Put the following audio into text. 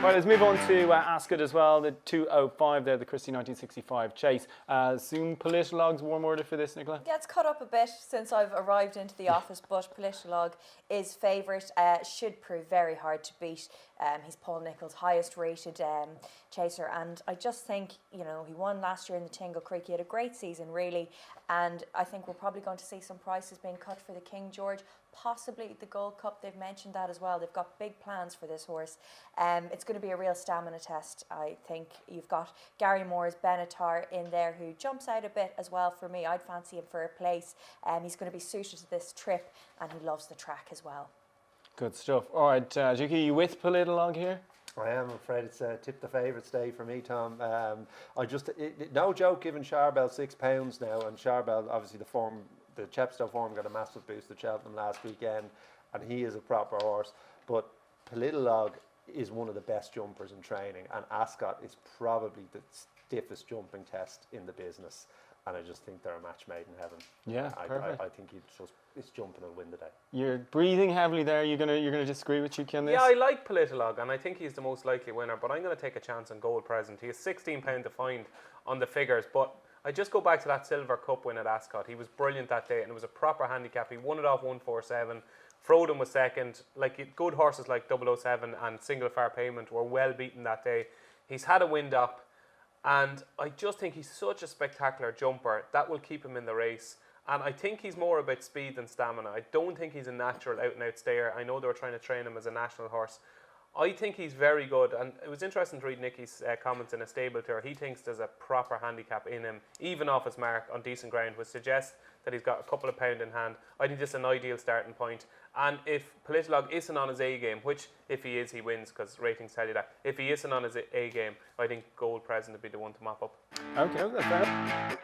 Right, let's move on to Ascot as well. The 205 there, the Christy 1965 chase. Assume Politologue's warm order for this, Nicola? Yeah, it's cut up a bit since I've arrived into the office, but Politologue is favourite. Should prove very hard to beat. He's Paul Nicholls' highest rated chaser, and I just think, you know, he won last year in the Tingle Creek. He had a great season, really, and I think we're probably going to see some prices being cut for the King George, possibly the Gold Cup. They've mentioned that as well. They've got big plans for this horse. It's going to be a real stamina test, I think. You've got Gary Moore's Benatar in there, who jumps out a bit as well for me. I'd fancy him for a place. He's going to be suited to this trip, and he loves the track as well. Good stuff. All right, Jiki, you with Politologue here? I am afraid it's tip the favourites day for me, Tom. No joke, giving Charbel £6 now, and Charbel, obviously the Chepstow form got a massive boost at Cheltenham last weekend, and he is a proper horse. But Politologue is one of the best jumpers in training, and Ascot is probably the stiffest jumping test in the business. And I just think they're a match made in heaven. Yeah, perfect. I think he's jumping and win the day. You're breathing heavily there. You're gonna disagree with Jiki on this? Yeah, I like Politologue, and I think he's the most likely winner. But I'm going to take a chance on Gold Present. He is £16 to find on the figures, but I just go back to that Silver Cup win at Ascot. He was brilliant that day, and it was a proper handicap. He won it off 147. Frodon was second. Like, good horses like 007 and Single Far Payment were well beaten that day. He's had a wind up. And I just think he's such a spectacular jumper. That will keep him in the race. And I think he's more about speed than stamina. I don't think he's a natural out-and-out stayer. I know they were trying to train him as a national horse. I think he's very good. And it was interesting to read Nicky's comments in a stable tour. He thinks there's a proper handicap in him, even off his mark on decent ground, which suggests that he's got a couple of pound in hand. I think this is an ideal starting point. And if Politologue isn't on his A game, which if he is, he wins, because ratings tell you that. If he isn't on his A game, I think Gold Present would be the one to mop up. Okay, that's fair.